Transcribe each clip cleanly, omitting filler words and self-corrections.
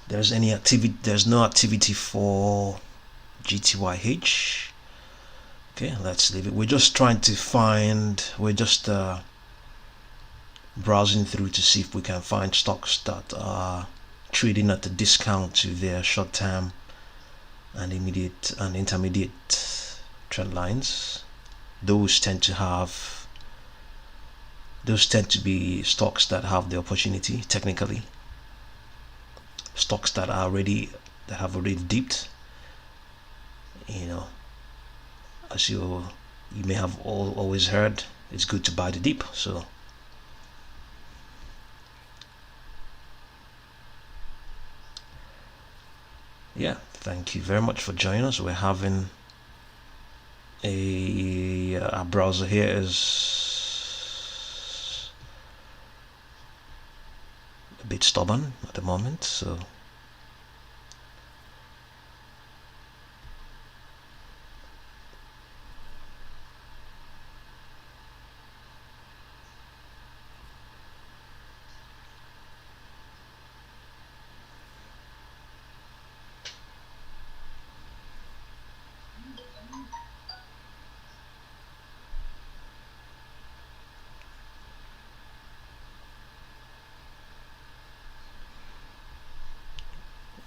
there's any activity. There's no activity for GTYH. Okay, let's leave it. We're just trying to find. We're just browsing through to see if we can find stocks that are trading at a discount to their short-term and immediate and intermediate trend lines. Those tend to be stocks that have the opportunity technically, stocks that have already dipped. You know, as you may have always heard, it's good to buy the dip. So yeah, thank you very much for joining us. We're having our browser here is a bit stubborn at the moment, so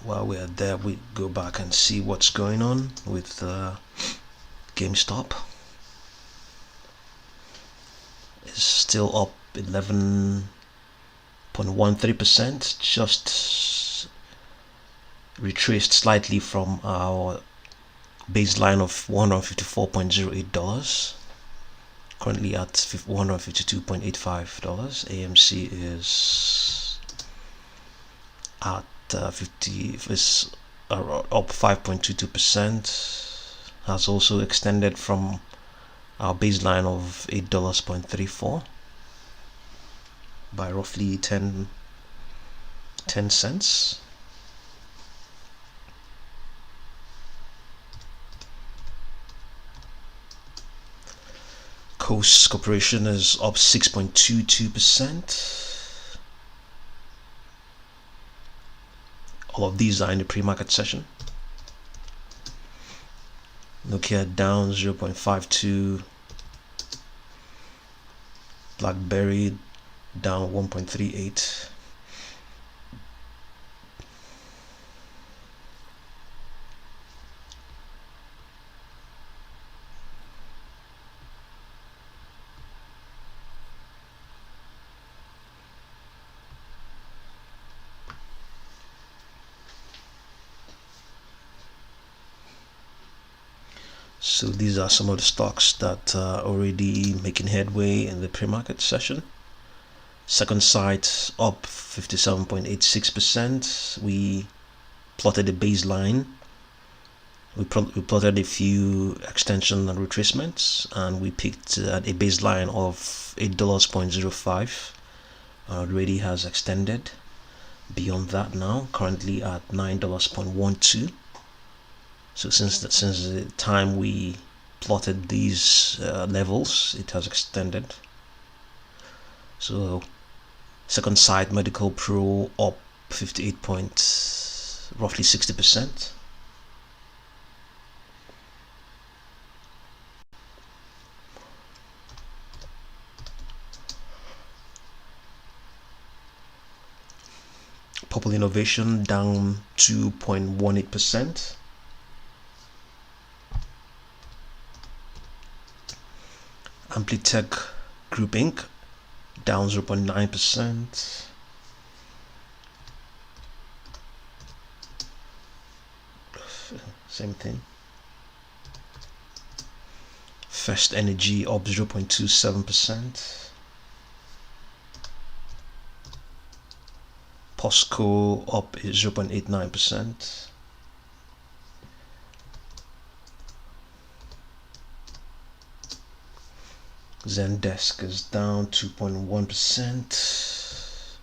while we're there, we go back and see what's going on with GameStop. It's still up 11.13%, just retraced slightly from our baseline of $154.08, currently at $152.85. AMC is at 50 is up 5.22%, has also extended from our baseline of $8.34 by roughly 10 cents. KOSS Corporation is up 6.22%. All of these are in the pre-market session. Nokia down 0.52. BlackBerry down 1.38. So these are some of the stocks that are already making headway in the pre-market session. Second Sight up 57.86%. We plotted a baseline. We plotted a few extension and retracements, and we picked at a baseline of $8.05. Already has extended beyond that now, currently at $9.12. So since the time we plotted these levels, it has extended. So Second Sight Medical Pro up 58 points, roughly 60%. Purple Innovation down 2.18%. Amplitech Group Inc. down 0.9%. Same thing. First Energy up 0.27%. POSCO up 0.89%. Zendesk is down 2.1%.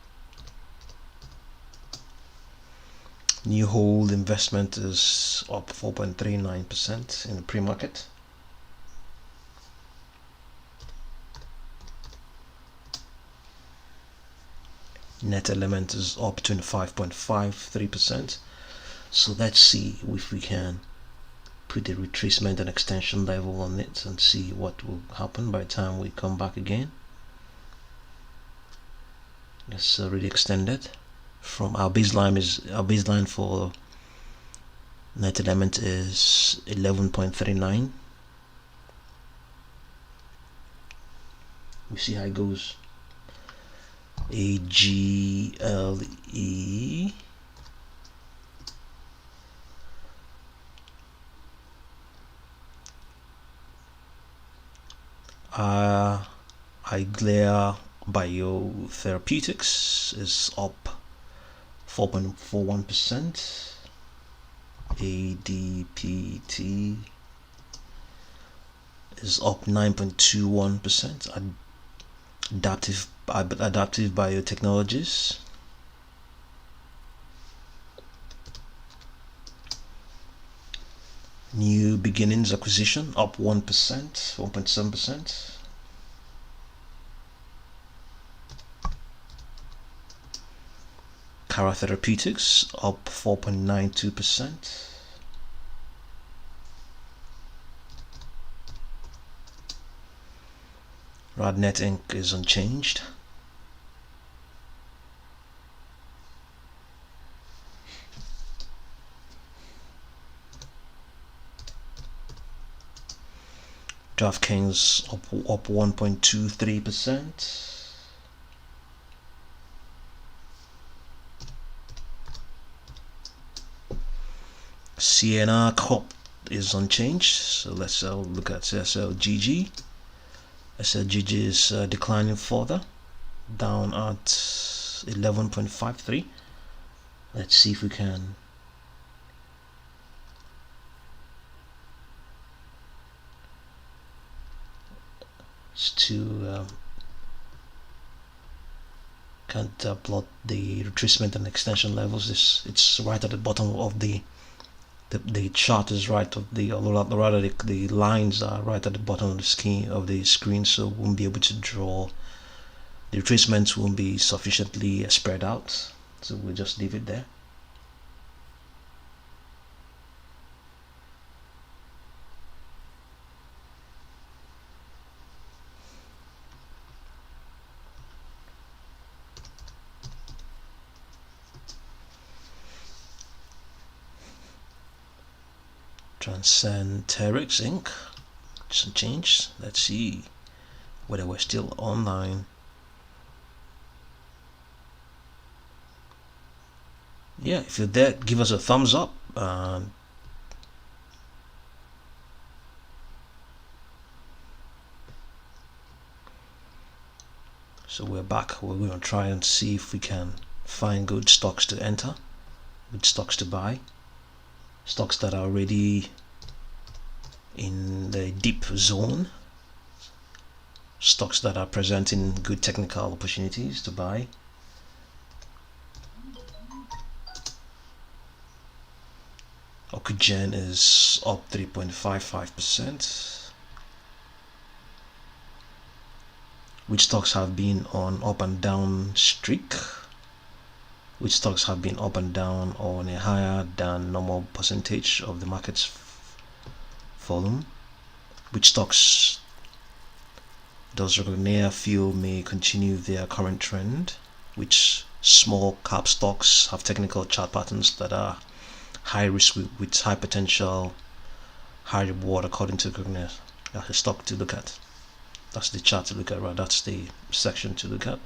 New Hold Investment is up 4.39% in the pre-market. Net element is up 25.53%. So let's see if we can put a retracement and extension level on it and see what will happen by the time we come back again. It's already extended from our baseline for net element is 11.39. We see how it goes. AGLE ALYI Biotherapeutics is up 4.41%. ADPT is up 9.21%. Adaptive Biotechnologies New Beginnings Acquisition up 1%, 1.7%. Cara Therapeutics up 4.92%. RadNet Inc. is unchanged. DraftKings up 1.23%. CNR Corp is unchanged, so let's look at SLGG. SLGG is declining further, down at 11.53. Let's see if we can can't plot the retracement and extension levels. It's right at the bottom of the chart is right of the, or rather the lines are right at the bottom of the screen, so we won't be able to draw. The retracements won't be sufficiently spread out, so we'll just leave it there. Transcenterix Inc. Some change. Let's see whether we're still online. Yeah, if you're there, give us a thumbs up. So we're back. We're going to try and see if we can find good stocks to enter, good stocks to buy, stocks that are already in the deep zone, stocks that are presenting good technical opportunities to buy. Oxygen is up 3.55%. Which stocks have been on up and down streak? Which stocks have been up and down on a higher than normal percentage of the market's volume? Which stocks does Recognea feel may continue their current trend? Which small cap stocks have technical chart patterns that are high risk with high potential, high reward according to Recognea? That's a stock to look at. That's the chart to look at, right? That's the section to look at,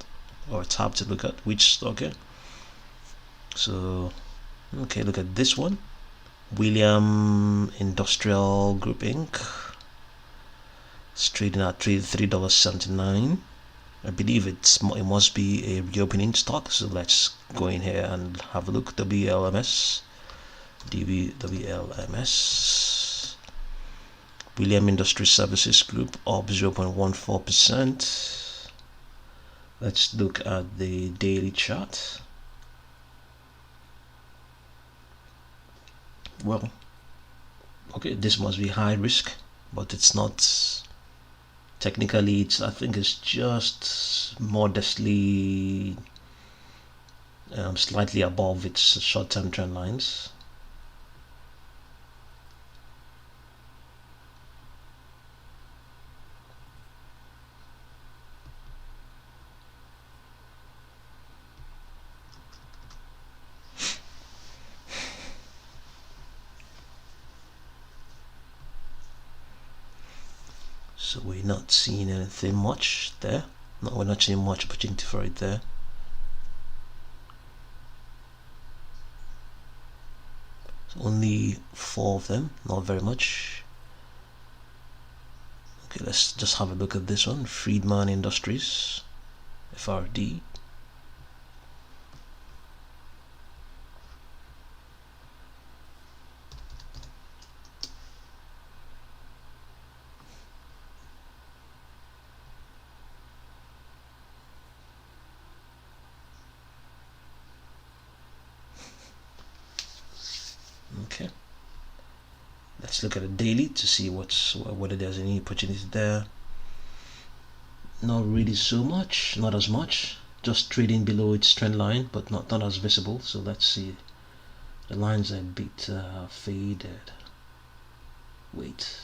or a tab to look at. Which stock? Okay. So, okay, look at this one. William Industrial Group Inc. It's trading at $3.79. I believe it must be a reopening stock. So let's go in here and have a look. WLMS. William Industry Services Group up 0.14%. Let's look at the daily chart. Well, okay, this must be high risk, but it's not. Technically, I think it's just modestly slightly above its short-term trend lines. So we're not seeing anything much there. No, we're not seeing much opportunity for it there. So only 4 of them, not very much. Okay, let's just have a look at this one. Friedman Industries, FRD. Okay, let's look at the daily to see whether there's any opportunity there. Not really so much, not as much, just trading below its trend line, but not as visible. So let's see, the lines are a bit faded. Wait,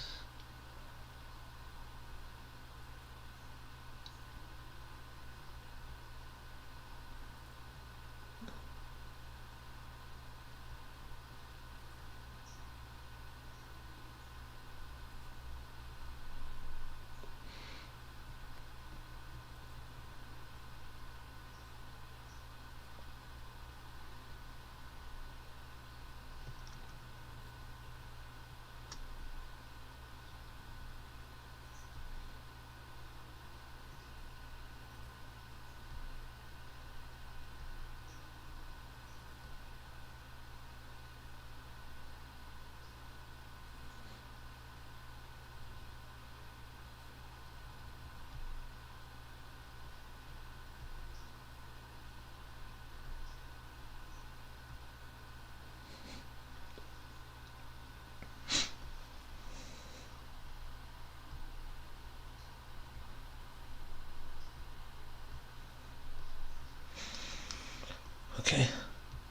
okay.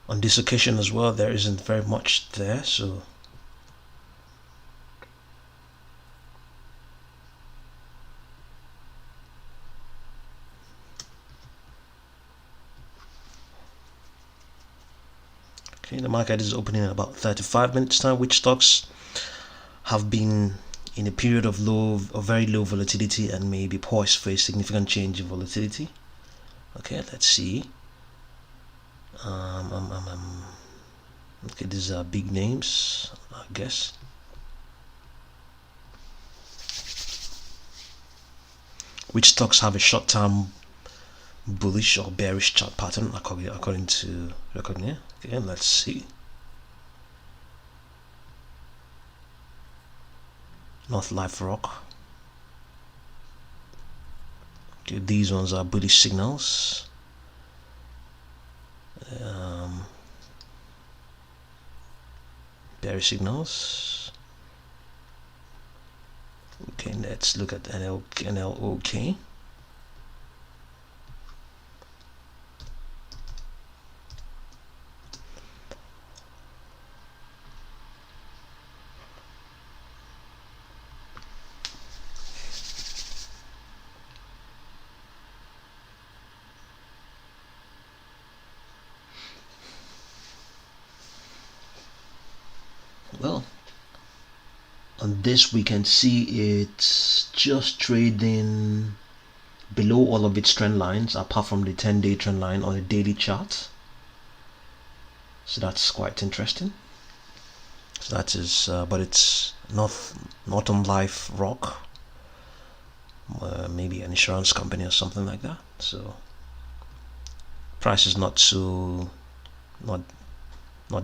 On this occasion as well, there isn't very much there, so okay, the market is opening in about 35 minutes time, which stocks have been in a period of very low volatility and may be poised for a significant change in volatility. Okay, let's see. Okay, these are big names, I guess. Which stocks have a short-term bullish or bearish chart pattern according to record here? Okay, let's see. North Life Rock. Okay, these ones are bullish signals. Bearish signals. Okay, let's look at NLOK. Well, on this we can see it's just trading below all of its trend lines apart from the 10-day trend line on a daily chart. So that's quite interesting. So that is, but it's Northern Life Rock, maybe an insurance company or something like that. So price is not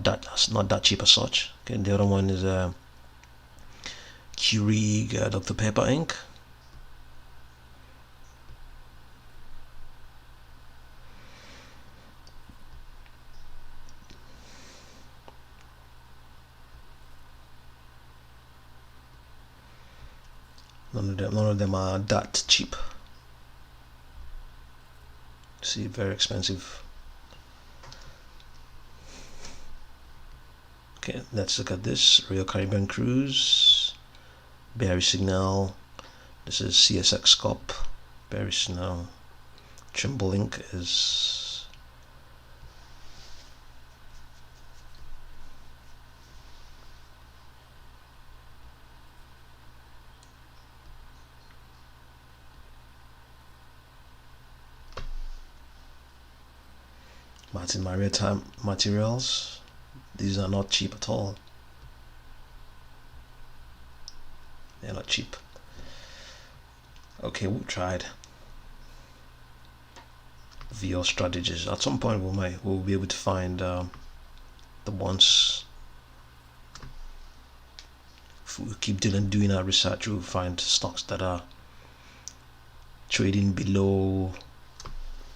that cheap as such. Okay, the other one is Keurig Dr. Pepper Inc. None of them are that cheap. See, very expensive. Okay, let's look at this. Royal Caribbean Cruise, bearish signal. This is CSX Corp, bearish signal. Trimble is Martin Maritime Materials. These are not cheap at all. They're not cheap. Okay, we tried VR strategies. At some point we'll be able to find the ones. If we keep doing our research, we'll find stocks that are trading below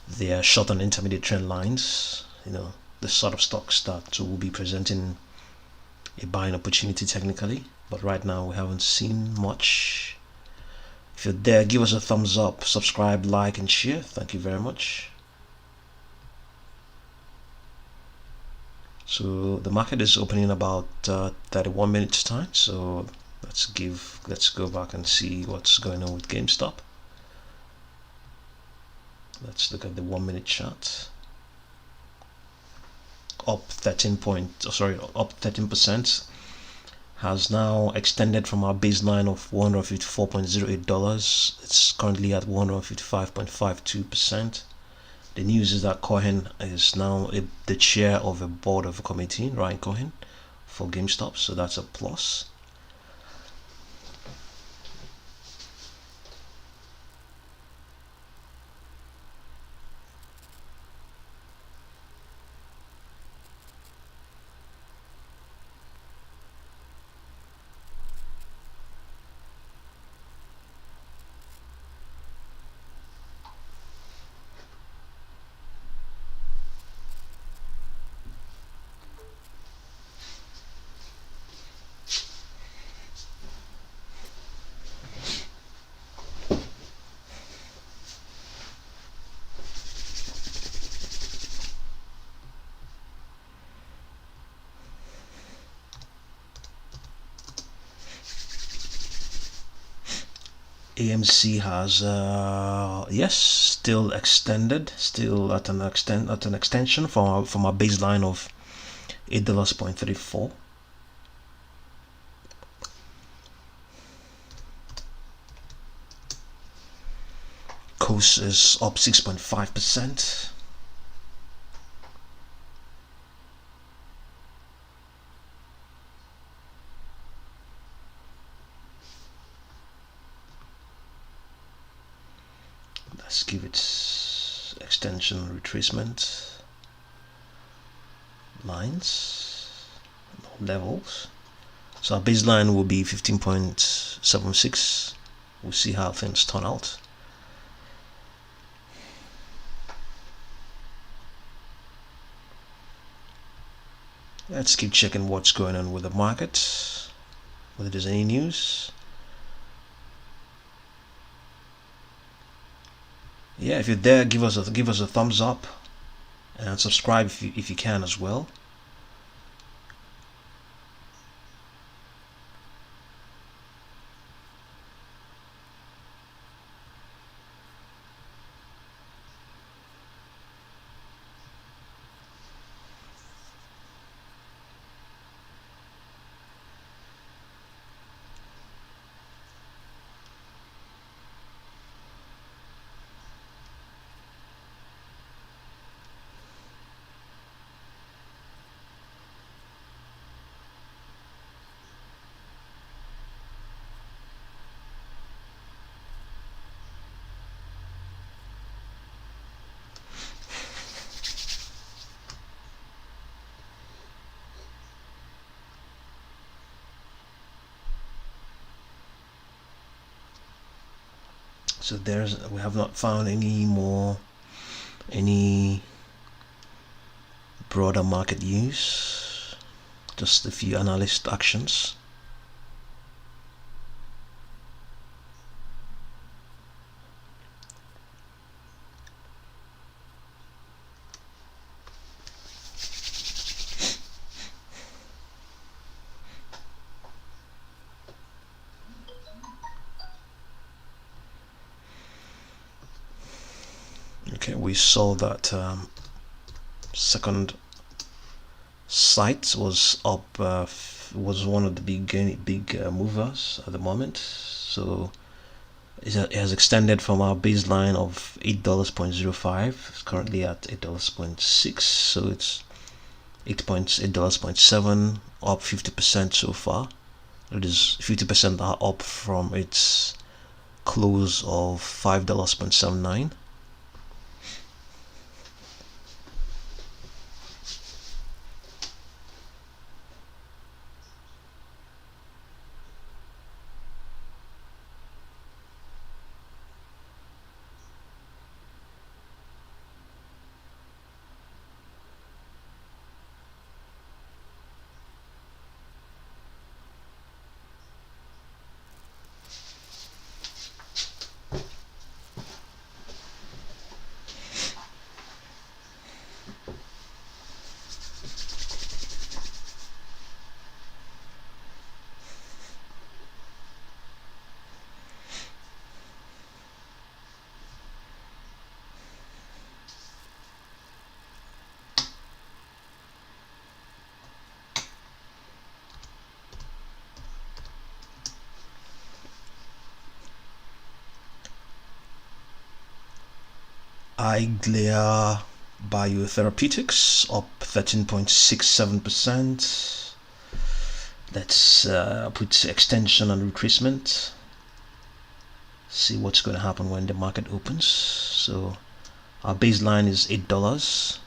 their short and intermediate trend lines. You know, the sort of stocks that will be presenting a buying opportunity technically, but right now we haven't seen much. If you're there, give us a thumbs up, subscribe, like and share. Thank you very much. So the market is opening about 31 minutes time, so let's go back and see what's going on with GameStop. Let's look at the 1 minute chart. Up 13%, has now extended from our baseline of $154.08. It's currently at 155.52%. The news is that Cohen is now the chair of a board of a committee, Ryan Cohen, for GameStop, so that's a plus. AMC has yes, still extended, still at an extension from our baseline of $8.34. KOSS is up 6.5%. Let's give it extension retracement lines, levels. So our baseline will be 15.76. We'll see how things turn out. Let's keep checking what's going on with the market, whether there's any news. Yeah, if you're there, give us a thumbs up and subscribe if you can as well. So we have not found any broader market news, just a few analyst actions. Okay, we saw that second site was up, was one of the big movers at the moment. So it has extended from our baseline of $8.05. It's currently at $8.06, so it's $8.7, up 50% so far. It is 50% up from its close of $5.79. ALYI Biotherapeutics up 13.67%. Let's put extension and retracement. See what's going to happen when the market opens. So our baseline is $8.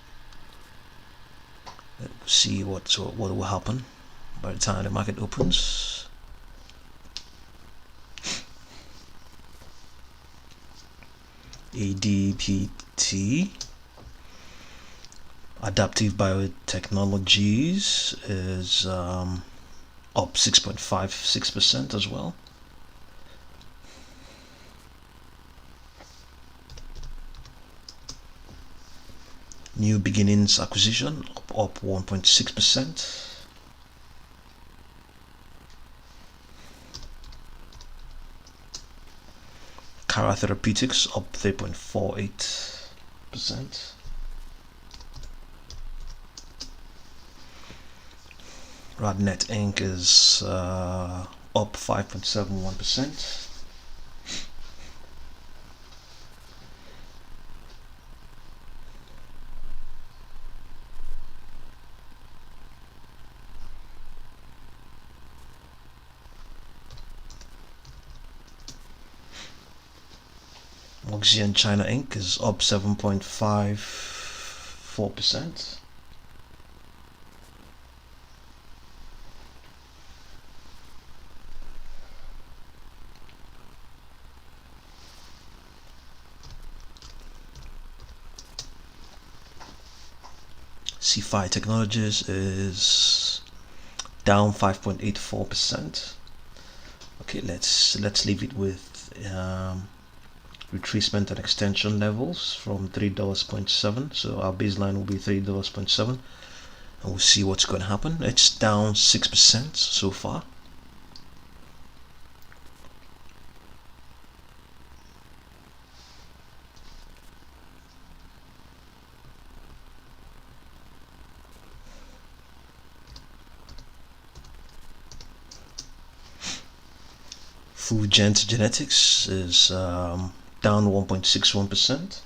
Let's see what will happen by the time the market opens. ADPT, Adaptive Biotechnologies, is up 6.56% as well. New Beginnings Acquisition up 1.6%. Cara Therapeutics up 3.48%. RadNet Inc. is up 5.71%. Oxygen China Inc. is up 7.54%. CFI Technologies is down 5.84%. Okay, let's leave it with retracement and extension levels from $3.7. So our baseline will be $3.7, and we'll see what's going to happen. It's down 6% so far. Fulgent Genetics is down 1.61%.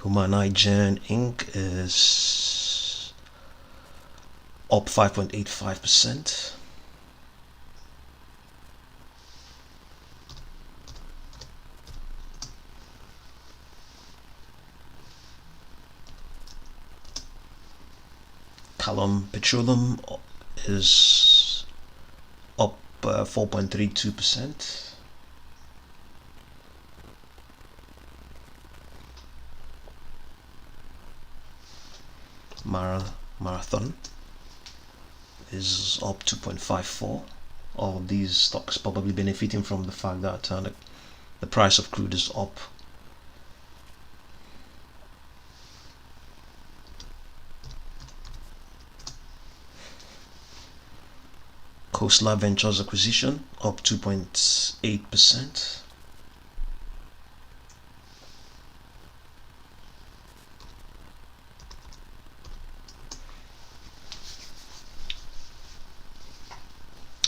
Humanigen Inc. is up 5.85%. Callum Petroleum is up 4.32%. Marathon is up 2.54. All of these stocks probably benefiting from the fact that the price of crude is up. KOSS Ventures acquisition up 2.8%.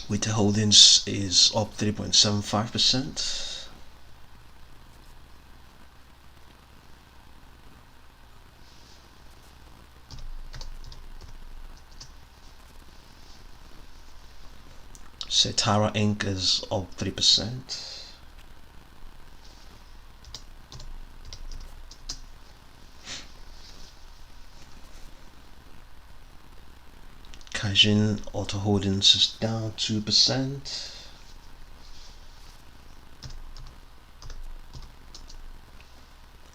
WITA Holdings is up 3.75%. Setara Inc. is up 3%. Kajin Auto Holdings is down 2%.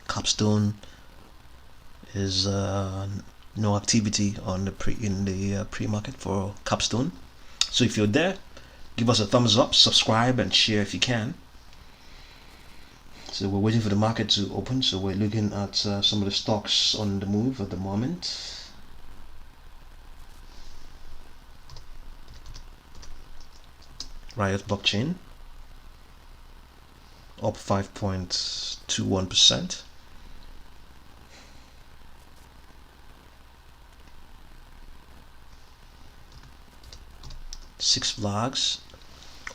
Capstone is no activity on the pre-market for Capstone. So if you're there, give us a thumbs up, subscribe, and share if you can. So we're waiting for the market to open. So we're looking at some of the stocks on the move at the moment. Riot Blockchain up 5.21%. Six Flags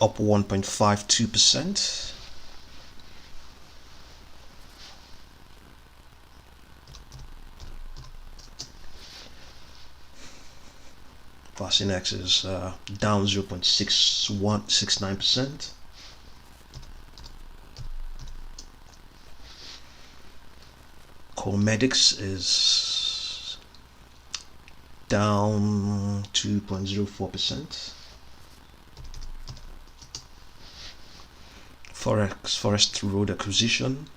up 1.52%. SRMX is down 0.6169%. Medics is down 2.04%. Forest Road acquisition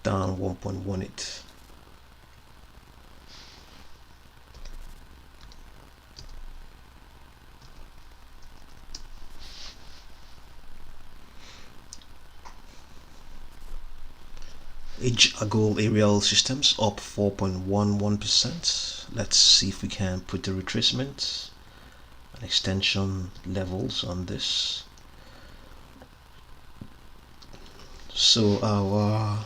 down 1.18. Agol Aerial Systems up 4.11%. Let's see if we can put the retracement and extension levels on this. So our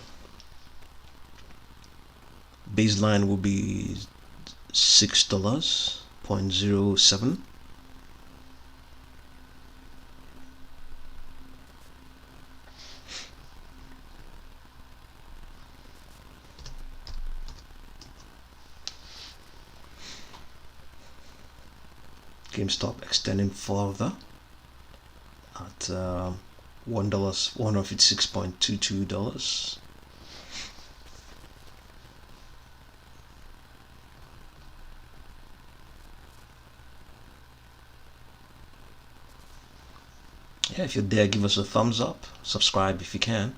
baseline will be $6.07. GameStop extending further at $156.22. Yeah, if you're there, give us a thumbs up, subscribe if you can,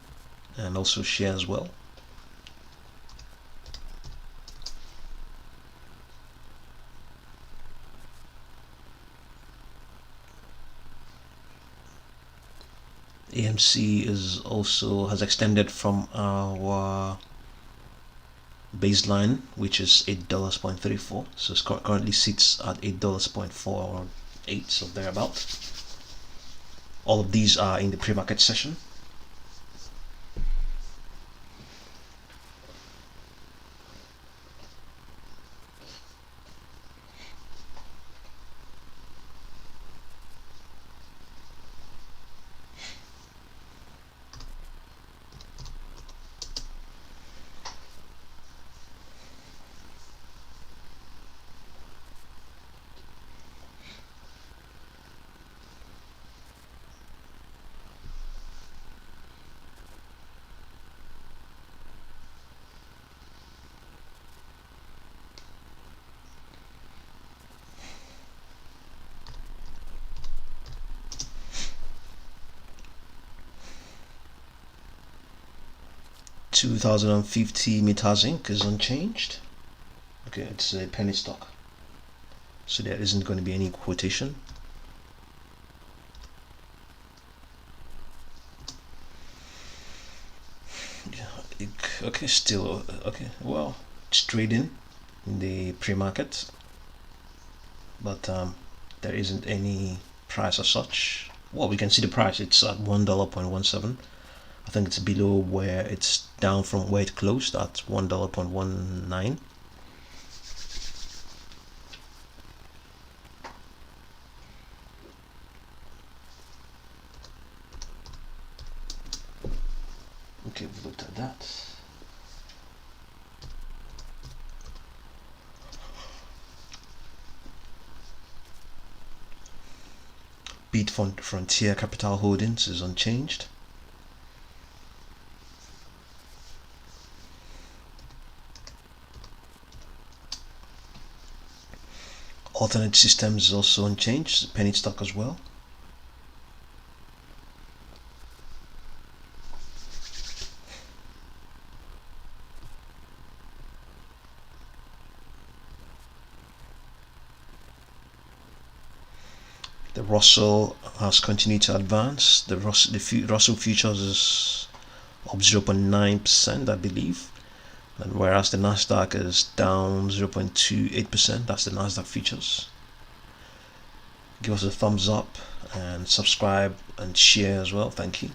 and also share as well. AMC has extended from our baseline, which is $8.34. So it currently sits at $8.48, so thereabout. All of these are in the pre-market session. $2,050 Metazink is unchanged. Okay, it's a penny stock, so there isn't going to be any quotation. Yeah, okay, still okay. Well, it's trading in the pre-market, but there isn't any price as such. Well, we can see the price, it's at $1.17. I think it's below where it's down from where it closed at $1.19. Okay, we looked at that. Beat Frontier Capital Holdings is unchanged. Alternate Systems is also unchanged, penny stock as well. The Russell has continued to advance. The Russell futures is up 0.9%, I believe, and whereas the Nasdaq is down 0.28%. That's the Nasdaq futures. Give us a thumbs up and subscribe and share as well. Thank you.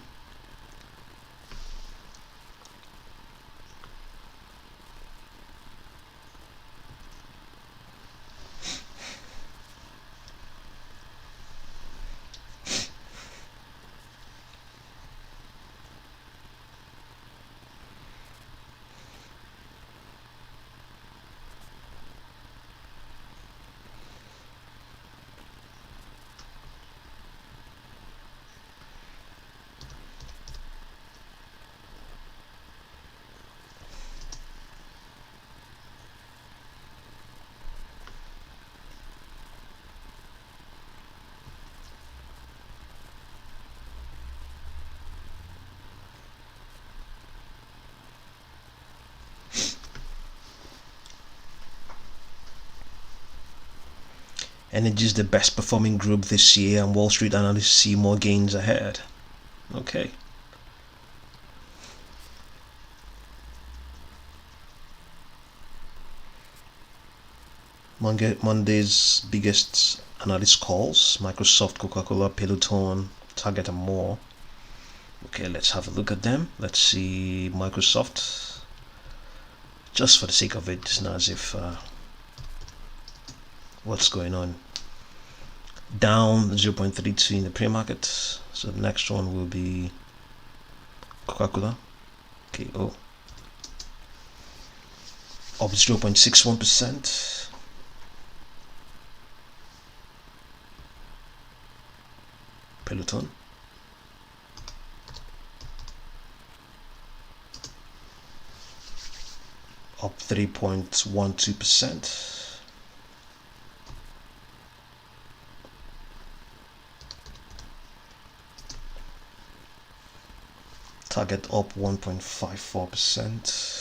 Energy is the best performing group this year, and Wall Street analysts see more gains ahead. Okay. Monday's biggest analyst calls: Microsoft, Coca-Cola, Peloton, Target, and more. Okay, let's have a look at them. Let's see Microsoft. Just for the sake of it, it's not as if what's going on. Down 0.32 in the pre-market. So the next one will be Coca-Cola, KO, up 0.61%. Peloton up 3.12%. Target up 1.54%.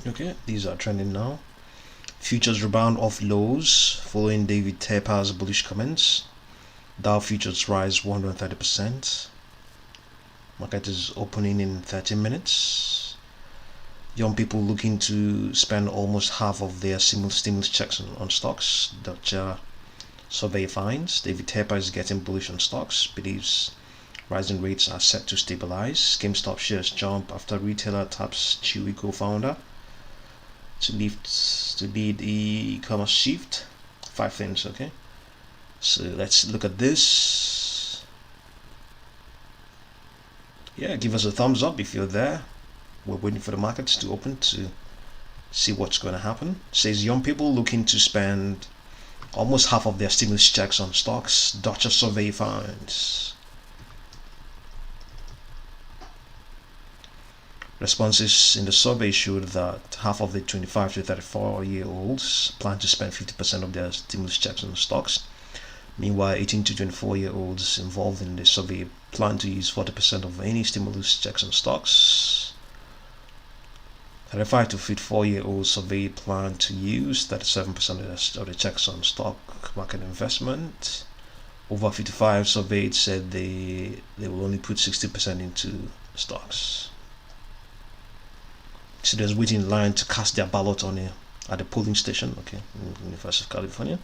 Okay, these are trending now. Futures rebound off lows following David Tepper's bullish comments. Dow futures rise 130%. Market is opening in 30 minutes. Young people looking to spend almost half of their stimulus checks on stocks. Dutch survey finds David Tepper is getting bullish on stocks, believes rising rates are set to stabilize. GameStop shares jump after retailer taps Chewy co-founder lead the e-commerce shift. 5 things. Okay, so let's look at this. Yeah, give us a thumbs up if you're there. We're waiting for the markets to open to see what's going to happen. It says young people looking to spend almost half of their stimulus checks on stocks. Dutch survey finds. Responses in the survey showed that half of the 25 to 34-year-olds plan to spend 50% of their stimulus checks on stocks. Meanwhile, 18 to 24-year-olds involved in the survey plan to use 40% of any stimulus checks on stocks. 35 to 54-year-olds surveyed plan to use 37% of the checks on stock market investment. Over 55 surveyed said they will only put 60% into stocks. Students waiting in line to cast their ballot at the polling station, okay, in University of California.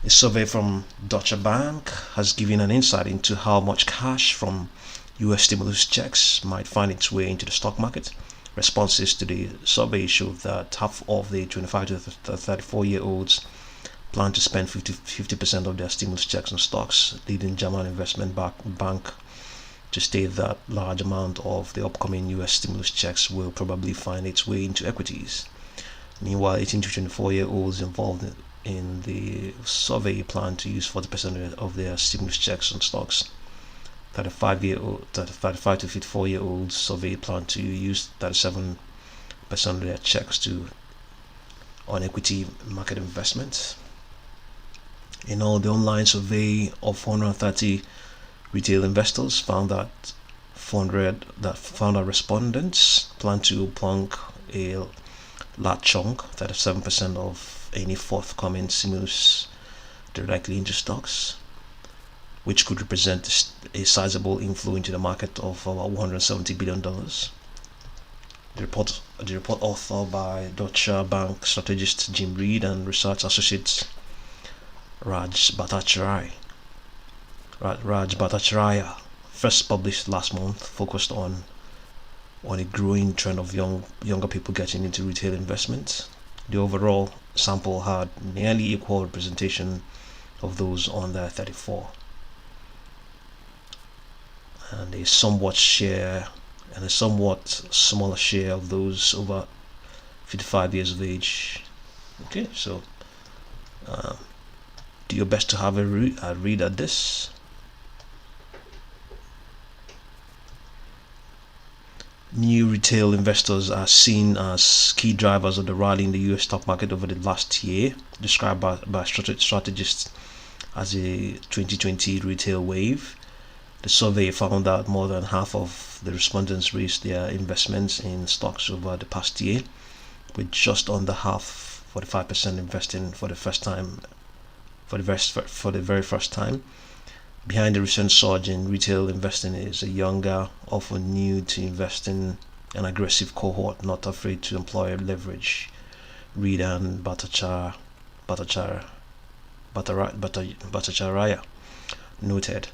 A survey from Deutsche Bank has given an insight into how much cash from US stimulus checks might find its way into the stock market. Responses to the survey showed that half of the 25 to 34-year-olds plan to spend 50% of their stimulus checks on stocks, leading German investment bank to state that large amount of the upcoming US stimulus checks will probably find its way into equities. Meanwhile, 18 to 24-year-olds involved in the survey plan to use 40% of their stimulus checks on stocks. 35 to 54-year-olds surveyed plan to use 37% of their checks on equity market investments. In all, the online survey of 430 retail investors found that respondents plan to plunk a large chunk, 37% of any forthcoming stimulus, directly into stocks, which could represent a sizable inflow into the market of about $170 billion. The report authored by Deutsche Bank strategist Jim Reed and research associate Raj Bhattacharya, first published last month, focused on a growing trend of younger people getting into retail investment. The overall sample had nearly equal representation of those under 34, and a somewhat smaller share of those over 55 years of age. Okay, so do your best to have a read at this. New retail investors are seen as key drivers of the rally in the US stock market over the last year, described by strategists as a 2020 retail wave. The survey found that more than half of the respondents raised their investments in stocks over the past year, with just under half, 45%, investing for the very first time. Behind the recent surge in retail investing is a younger, often new to investing, an aggressive cohort not afraid to employ leverage. Reed and Bhattacharya noted.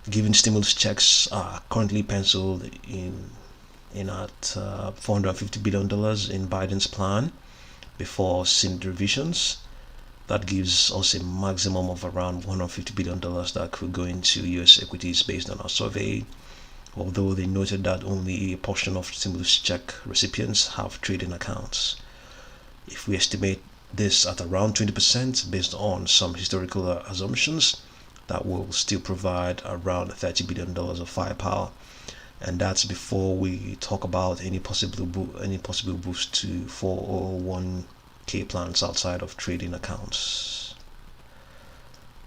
Given stimulus checks are currently penciled in at $450 billion in Biden's plan before Senate revisions, that gives us a maximum of around $150 billion that could go into US equities based on our survey, although they noted that only a portion of stimulus check recipients have trading accounts. If we estimate this at around 20% based on some historical assumptions, that will still provide around $30 billion of firepower, and that's before we talk about any possible boost to 401k plans outside of trading accounts.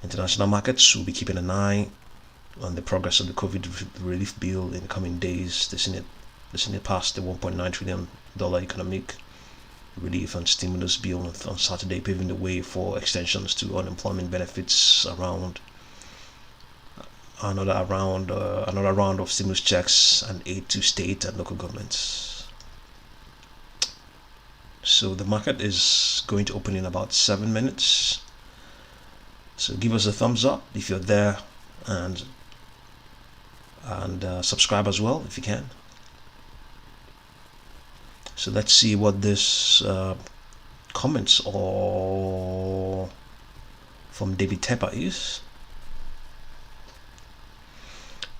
International markets will be keeping an eye on the progress of the COVID relief bill in the coming days. The Senate passed the $1.9 trillion economic relief and stimulus bill on Saturday, paving the way for extensions to unemployment benefits, another round of stimulus checks, and aid to state and local governments. So the market is going to open in about 7 minutes. So give us a thumbs up if you're there, and subscribe as well if you can. So let's see what this comments or from David Tepper is.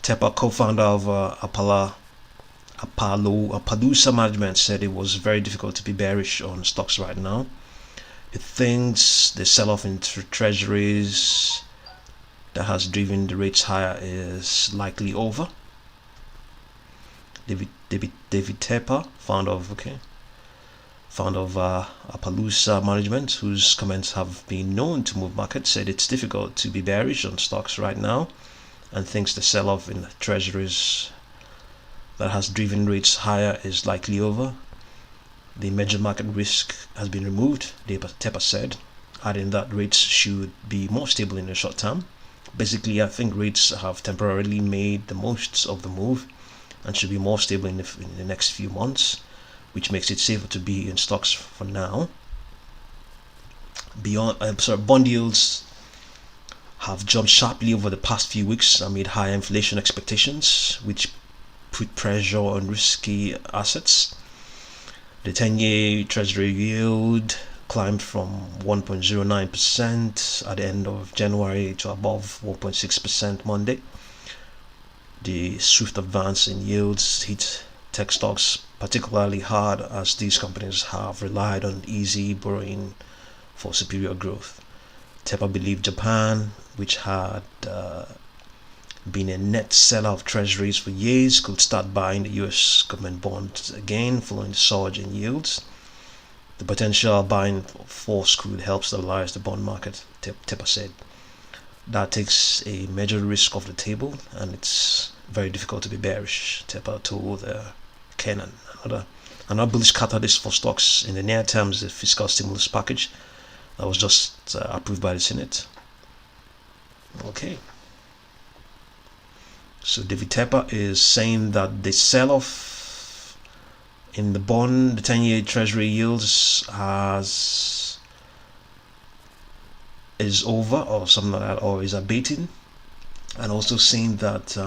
Tepper, co-founder of Appaloosa Management, said it was very difficult to be bearish on stocks right now. He thinks the sell-off in treasuries that has driven the rates higher is likely over. David Tepper, founder of Appaloosa Management, whose comments have been known to move markets, said it's difficult to be bearish on stocks right now and thinks the sell-off in treasuries that has driven rates higher is likely over. The major market risk has been removed, Tepper said, adding that rates should be more stable in the short term. Basically, I think rates have temporarily made the most of the move and should be more stable in the next few months, which makes it safer to be in stocks for now. Bond yields have jumped sharply over the past few weeks amid high inflation expectations, which put pressure on risky assets. The 10-year Treasury yield climbed from 1.09% at the end of January to above 1.6% Monday. The swift advance in yields hit tech stocks particularly hard, as these companies have relied on easy borrowing for superior growth. Tepper believed Japan, which had been a net seller of treasuries for years, could start buying the US government bonds again following the surge in yields. The potential buying force could help stabilize the bond market, Tepper said. That takes a major risk off the table, and it's very difficult to be bearish, Tepper told Kenan. Another bullish catalyst for stocks in the near term is the fiscal stimulus package that was just approved by the Senate. Okay. So David Tepper is saying that the sell-off in the 10-year Treasury yields is over, or something like that, or is abating, and also saying that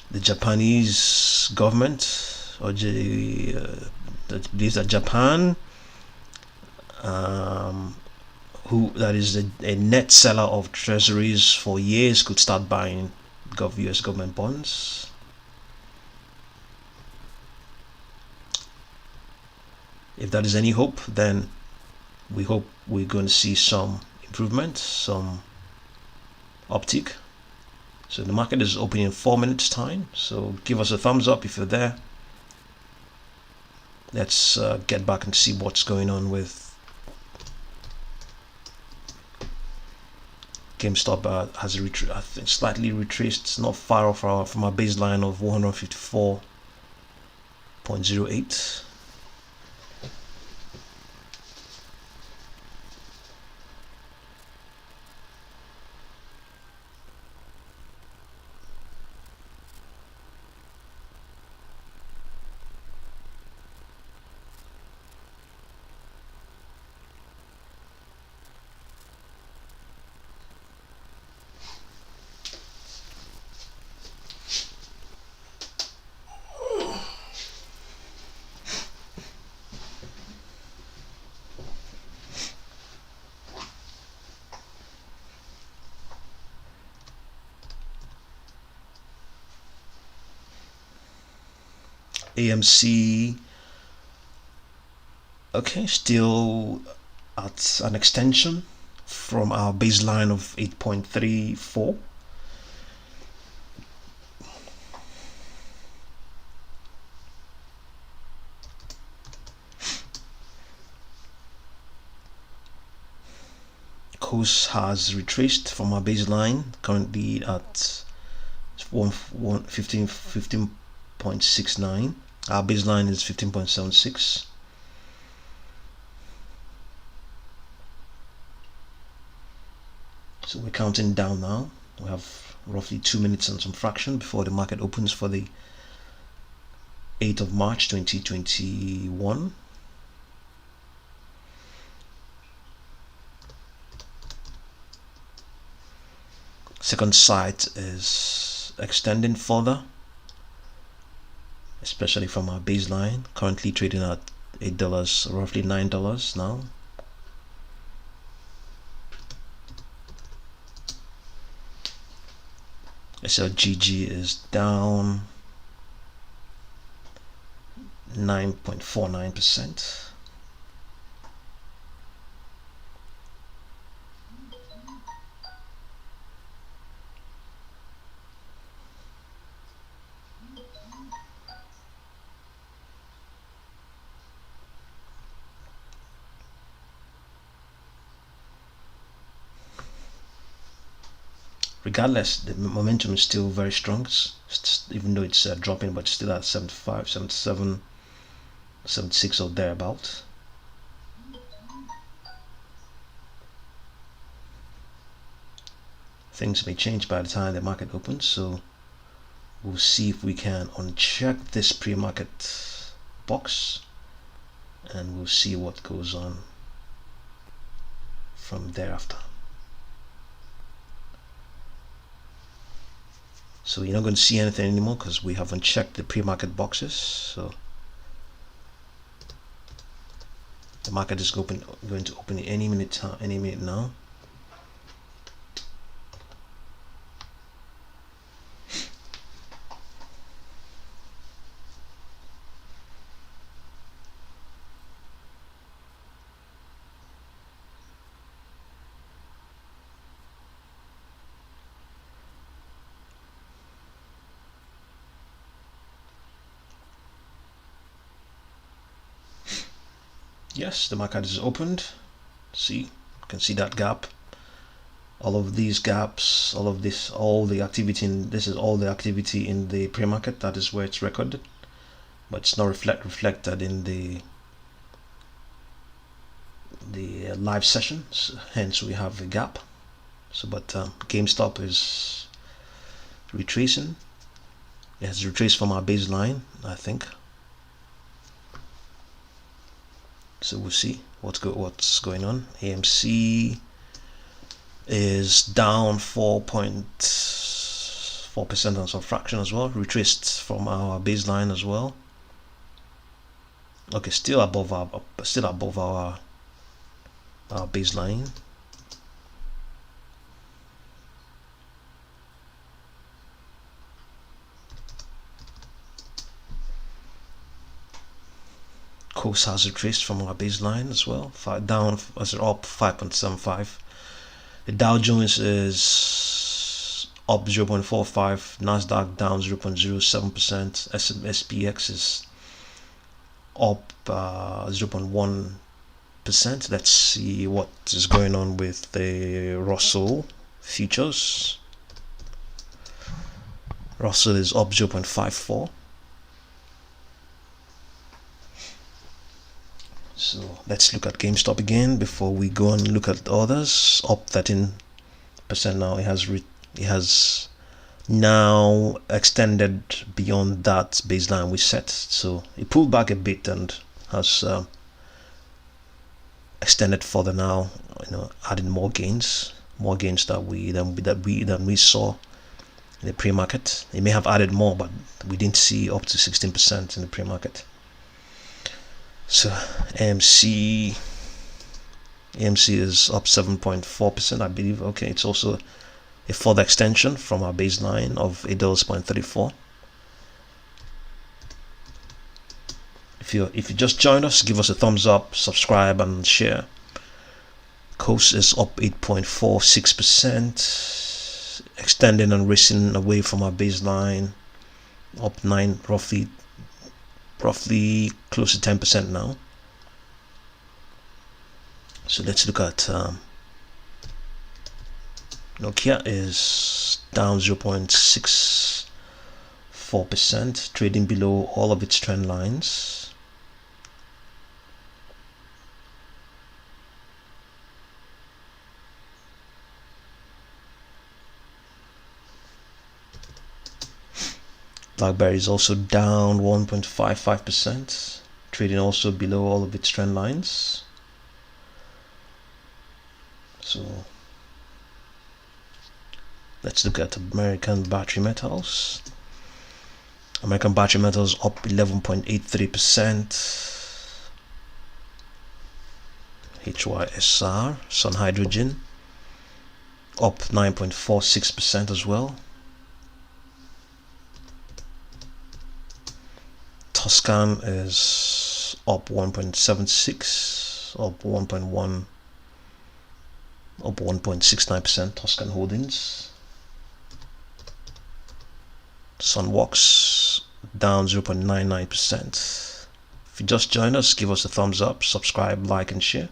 the Japanese government, or that believes that Japan, who that is a net seller of treasuries for years, could start buying US government bonds. If that is any hope, then we hope we're going to see some improvement, some uptick. So the market is opening in 4 minutes time, so give us a thumbs up if you're there. Let's get back and see what's going on with GameStop. Has I think slightly retraced. It's not far off from our baseline of 154.08. AMC, okay, still at an extension from our baseline of 8.34. KOSS has retraced from our baseline, currently at 15.69. Our baseline is 15.76. So we're counting down now. We have roughly 2 minutes and some fraction before the market opens for the 8th of March 2021. Second sight is extending further especially from our baseline, currently trading at $8, roughly $9 now. SLGG is down 9.49%. Regardless, the momentum is still very strong, even though it's dropping, but still at 75, 77, 76 or thereabout. Things may change by the time the market opens, so we'll see if we can uncheck this pre-market box, and we'll see what goes on from thereafter. So you're not going to see anything anymore because we haven't checked the pre-market boxes. So the market is going to open any minute now. Yes, the market is opened. See, you can see that gap. All of these gaps, all of this, all the activity this is all the activity in the pre-market. That is where it's recorded, but it's not reflected in the live sessions. Hence, we have a gap. So, but GameStop is retracing. It has retraced from our baseline, I think. So we'll see what's going on. AMC is down 4.4% on some fraction as well, retraced from our baseline as well. Okay, still above our baseline. KOSS has retraced from our baseline as well, down as up 5.75. The Dow Jones is up 0.45, Nasdaq down 0.07%, SPX is up 0.1%. Let's see what is going on with the Russell futures. Russell is up 0.54. So let's look at GameStop again before we go and look at others. Up 13% now. It has now extended beyond that baseline we set. So it pulled back a bit and has extended further now. Adding more gains that we saw in the pre-market. It may have added more, but we didn't see up to 16% in the pre-market. So AMC is up 7.4%, I believe. Okay, it's also a further extension from our baseline of $8.34. If you just joined us, give us a thumbs up, subscribe, and share. KOSS is up 8.46%, extending and racing away from our baseline, up roughly close to 10% now. So let's look at Nokia is down 0.64%, trading below all of its trend lines. BlackBerry is also down 1.55%, trading also below all of its trend lines. So let's look at American battery metals. American Battery Metals up 11.83%. HYSR, Sun Hydrogen, up 9.46% as well. Toscan is up 1.76, up 1.69%. Toscan Holdings. Sunworks down 0.99%. If you just joined us, give us a thumbs up, subscribe, like, and share.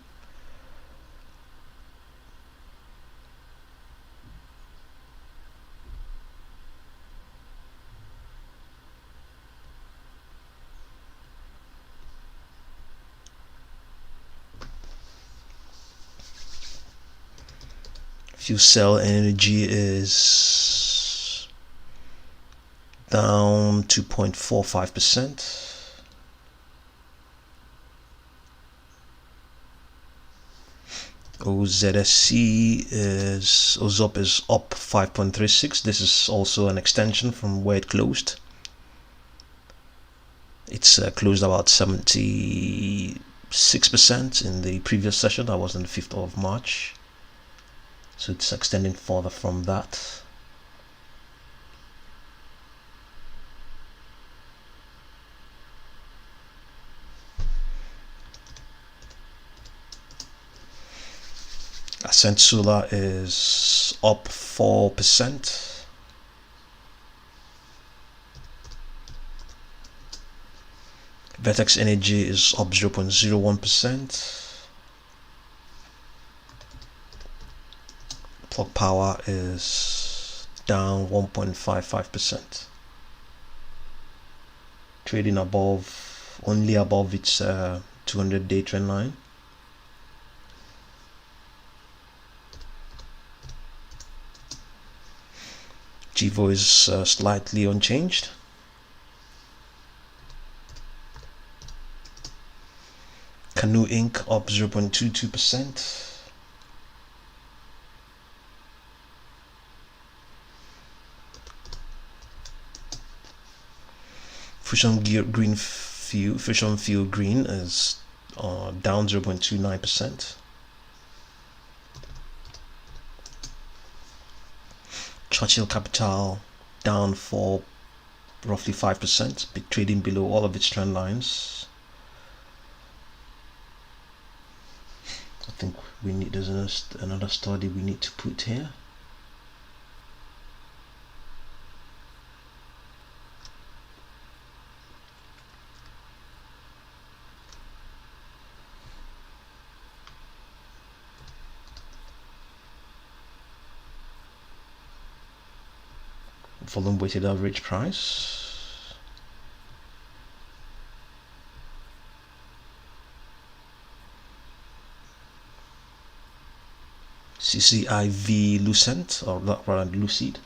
Fuel cell energy is down 2.45%. OZSC is OZOP is up 5.36. This is also an extension from where it closed. It's closed about 76% in the previous session. That was on the 5th of March. So it's extending further from that. Ascent Solar is up 4%. Vertex Energy is up 0.01%. Plug Power is down 1.55%. Trading only above its 200-day trend line. GVO is slightly unchanged. Canoe Inc. up 0.22%. Fusion Fuel Green is down 0.29%. Churchill Capital down for roughly 5%, trading below all of its trend lines. I think there's another study we need to put here. Volume weighted average price. CCIV Lucent, or rather Lucid.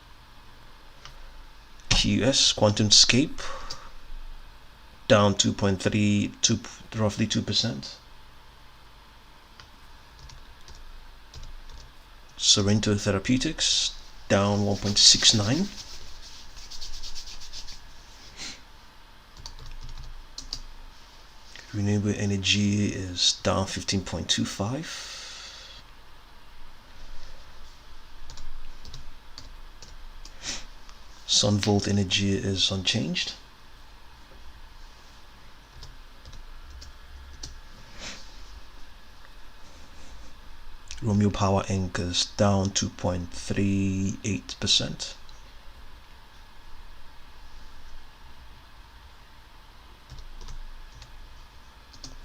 QS QuantumScape down 2.32, roughly 2%. Sorrento Therapeutics down 1.69. Renewable Energy is down 15.25. Sunvolt Energy is unchanged. Romeo Power Inc. is down 2.38%.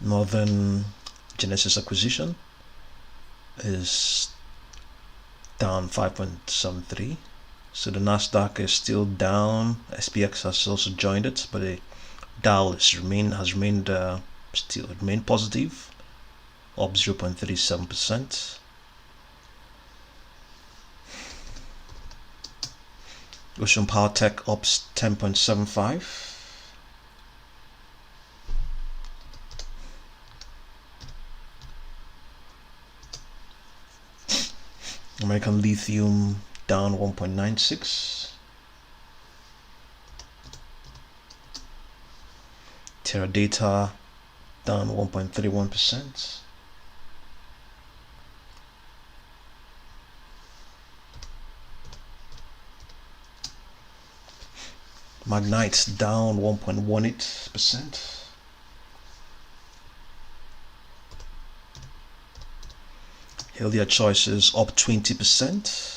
Northern Genesis Acquisition is down 5.73. So the Nasdaq is still down. SPX has also joined it, but the Dow has remained positive, up 0.37%. Ocean Power Tech up 10.75. American Lithium down 1.96. Teradata down 1.31%. Magnite down 1.18%. Healthier Choices up 20%.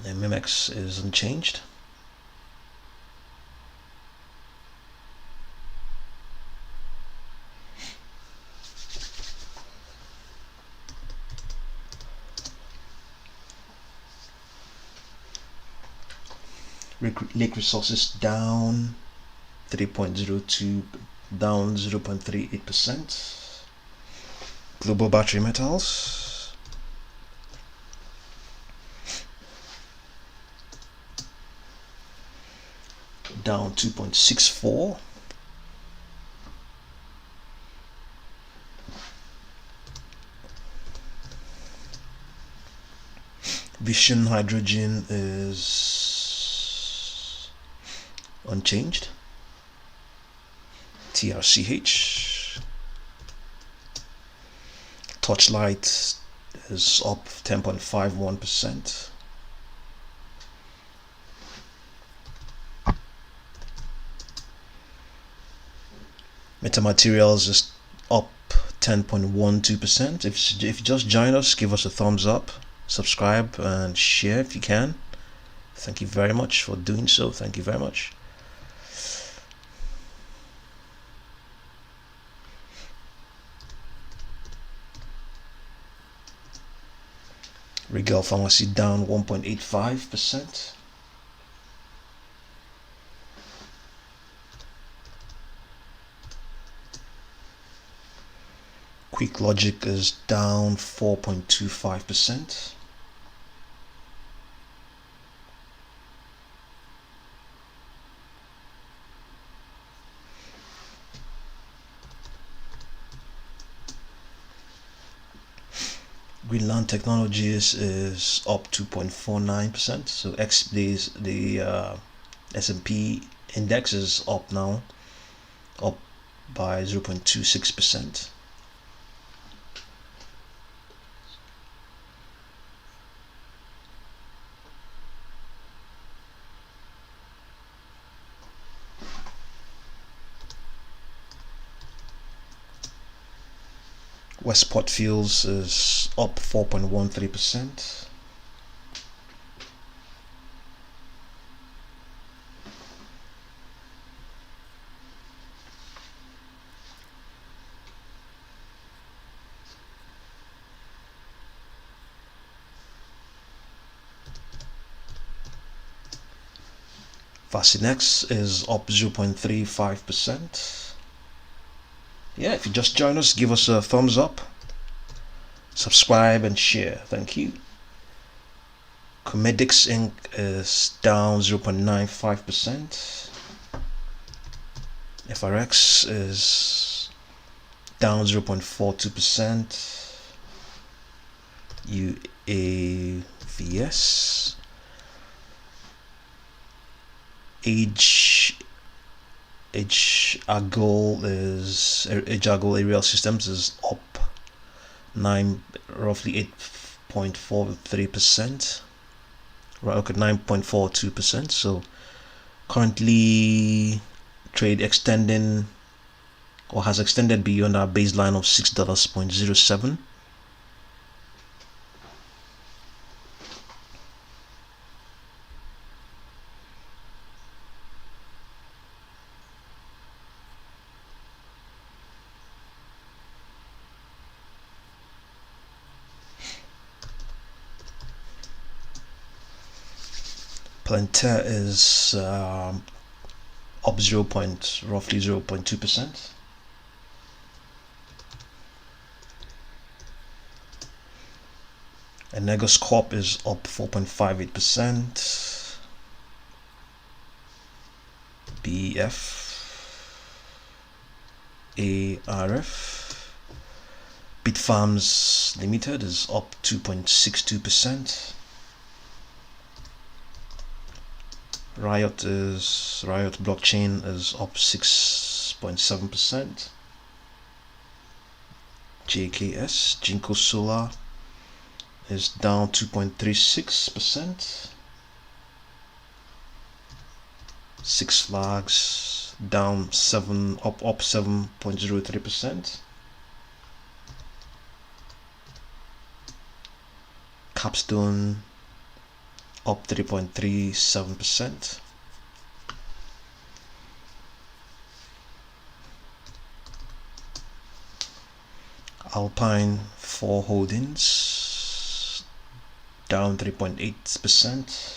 The mmex is unchanged. Lake Resources down 3.02, down 0.38%. Global Battery Metals down 2.64. Vision Hydrogen is unchanged. TRCH. Torchlight is up 10.51%. Metamaterials is up 10.12%. If you just join us, give us a thumbs up, subscribe and share if you can. Thank you very much for doing so. Thank you very much. Regal Pharmacy down 1.85%. Quick Logic is down 4.25%. Greenland Technologies is up 2.49%. So the S&P index is up now, up by 0.26%. Westport Fuels is up 4.13%. Vacinex is up 0.35%. Yeah, if you just join us, give us a thumbs up, subscribe and share. Thank you. Comedix Inc. is down 0.95%. FRX is down 0.42%. UAVS. Agile Aerial Systems is up roughly 8.43%. Right, okay, 9.42%. So currently trade extending or has extended beyond our baseline of $6.07. pltr is up roughly 0.2%. And Negos Corp is up 4.58%. ARF. Bitfarms Limited is up 2.62%. Riot blockchain is up 6.7%. JKS Jinko Solar is down 2.36%. Six Flags down 7.03%. Capstone up 3.37%. Alpine 4 Holdings down 3.8%.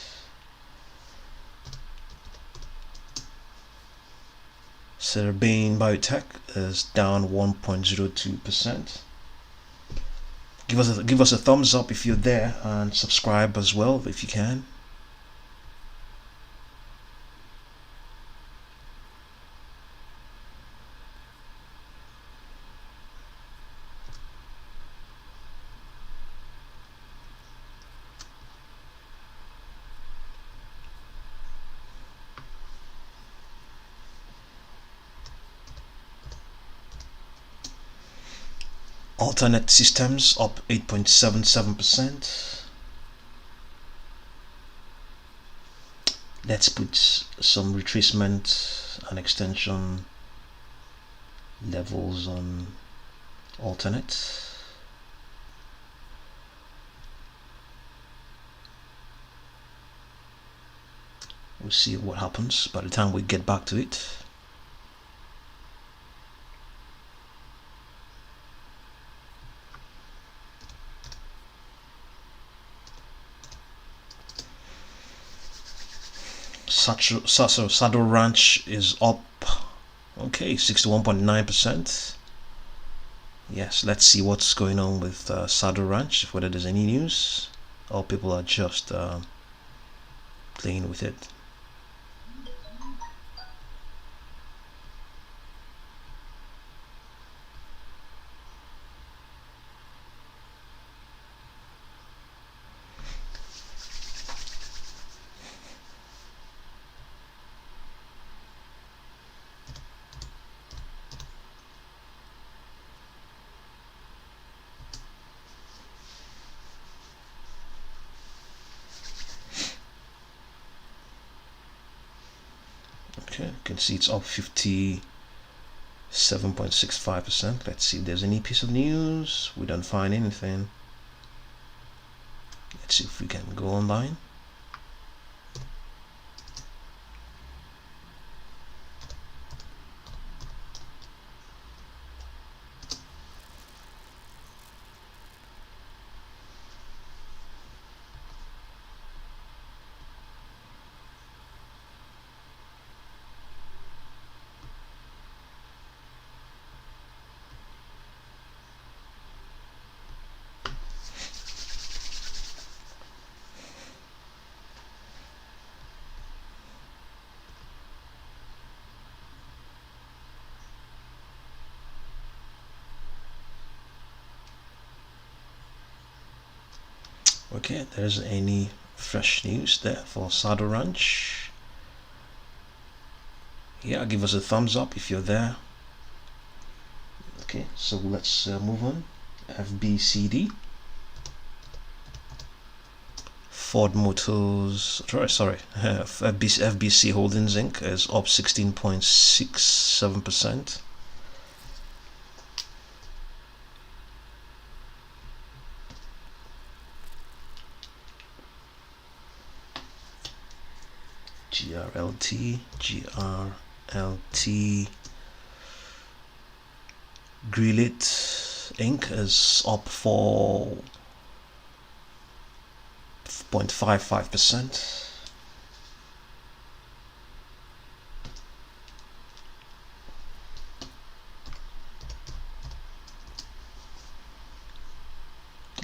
Cerebane Biotech is down 1.02%. Give us a thumbs up if you're there, and subscribe as well if you can. Alternate Systems up 8.77%. Let's put some retracement and extension levels on alternate. We'll see what happens by the time we get back to it. Saddle Ranch is up, okay, 61.9%. Yes, let's see what's going on with Saddle Ranch, whether there's any news or people are just playing with it. Okay, you can see it's up 57.65%. Let's see if there's any piece of news. We don't find anything. Let's see if we can go online. Okay, there's any fresh news there for Saddle Ranch. Yeah, give us a thumbs up if you're there. Okay, so let's move on. FBCD, Ford Motors, sorry, FBC Holdings Inc. is up 16.67%. GRLT Grillit Inc. is up 4.55%.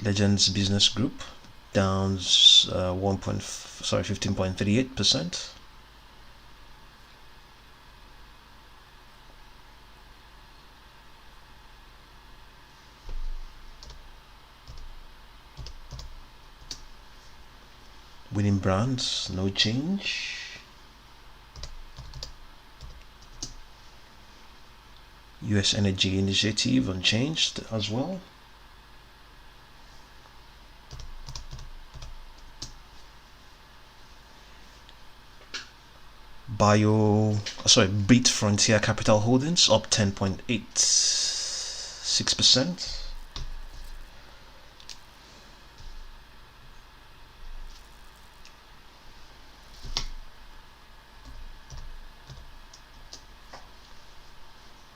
Legends Business Group down 15.38%. Winning Brands, no change. US Energy Initiative unchanged as well. BRIT Frontier Capital Holdings up 10.86%.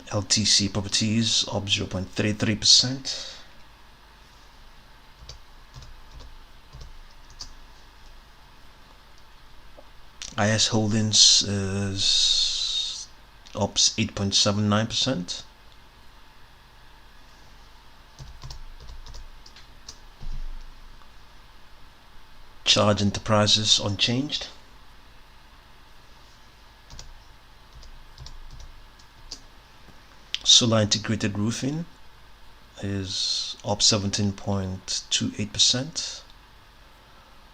LTC Properties up 0.33%. IS Holdings is up 8.79%. Charge Enterprises unchanged. Solar Integrated Roofing is up 17.28%.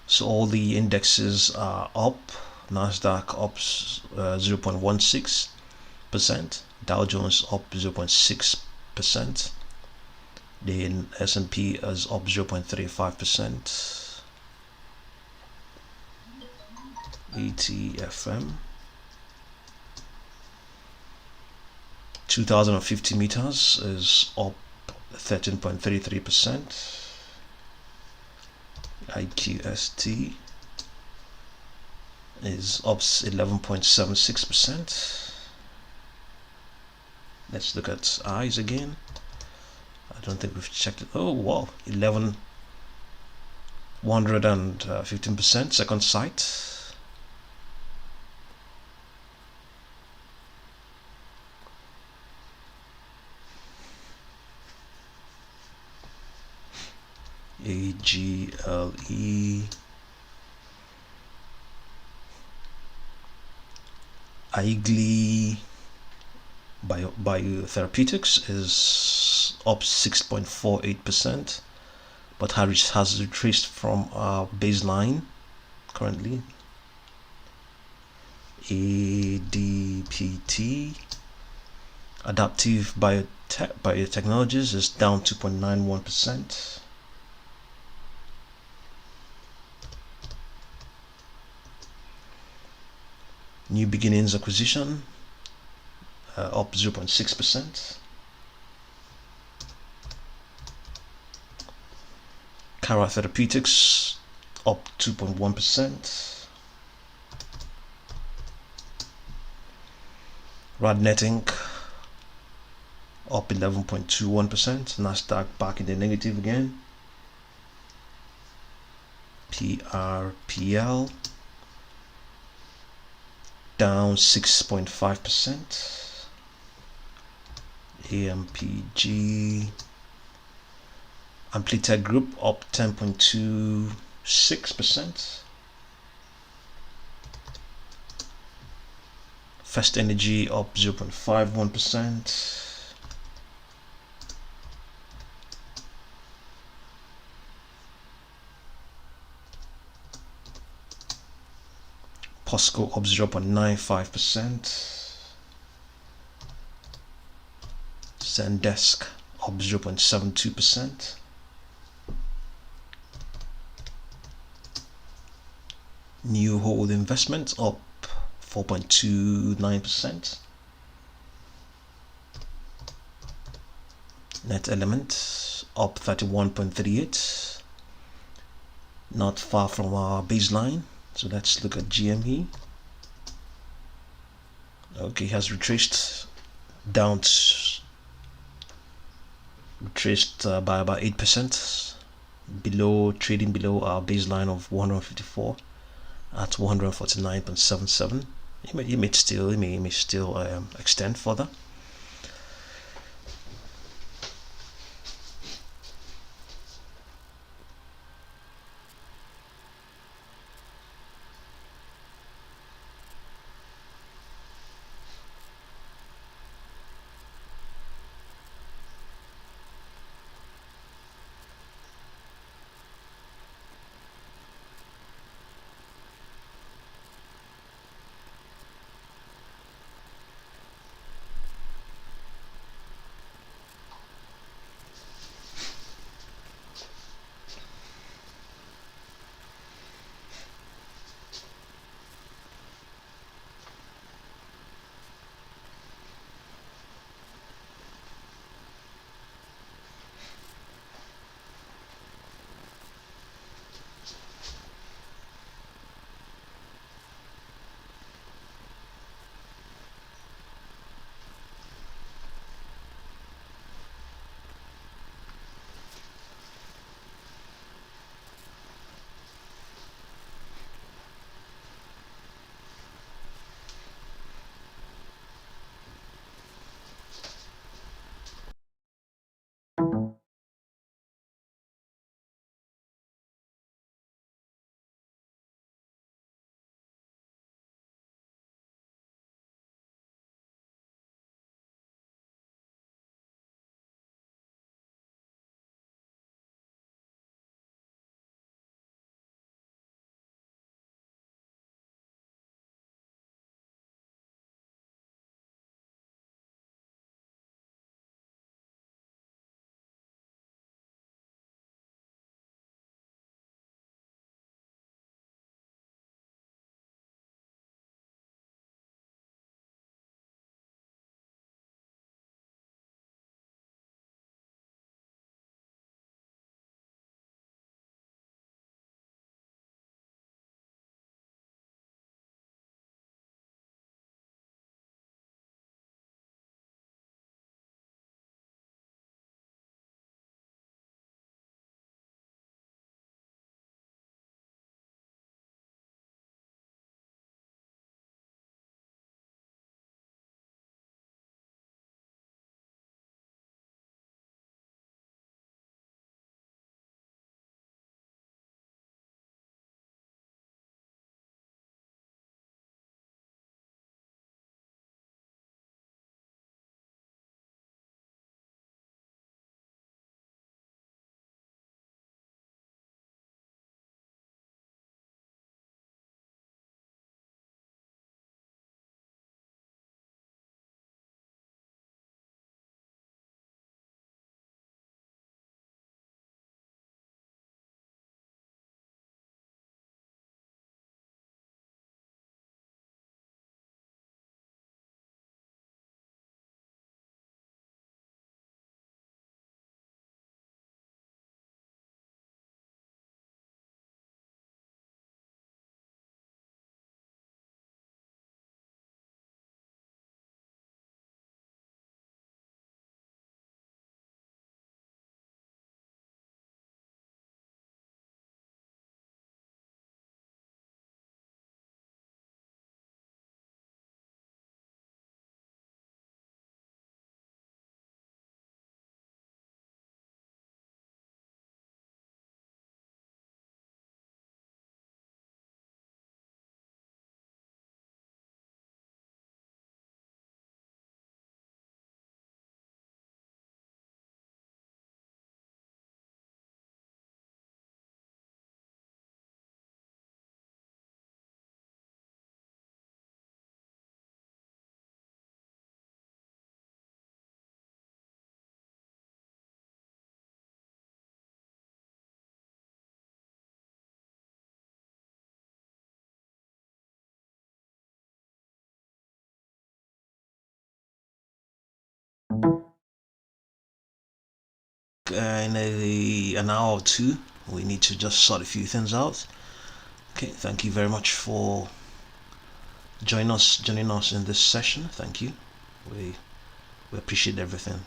So all the indexes are up. Nasdaq up 0.16%. Dow Jones up 0.6%. The S&P is up 0.35%. ATFM 2050 meters is up 13.33%. IQST is up 11.76%. Let's look at eyes again. I don't think we've checked it. Oh wow, 115% second sight. AGLE Biotherapeutics is up 6.48%, but has retraced from our baseline currently. ADPT Adaptive Biotechnologies is down 2.91%. New Beginnings Acquisition up 0.6%. Cara Therapeutics up 2.1%. Radnet Inc. up 11.21%. Nasdaq back in the negative again. PRPL down 6.5%. AMPG Amplitech Group up 10.26%. First Energy up 0.51%. POSCO up 0.95%. Zendesk up 0.72%. New Hold Investment up 4.29%. Net Element up 31.38%. Not far from our baseline. So let's look at GME. Okay, has retraced down, by about 8%, trading below our baseline of 154 at 149.77. It may still extend further. in an hour or two. We need to just sort a few things out. Okay, thank you very much for joining us in this session. Thank you. We appreciate everything.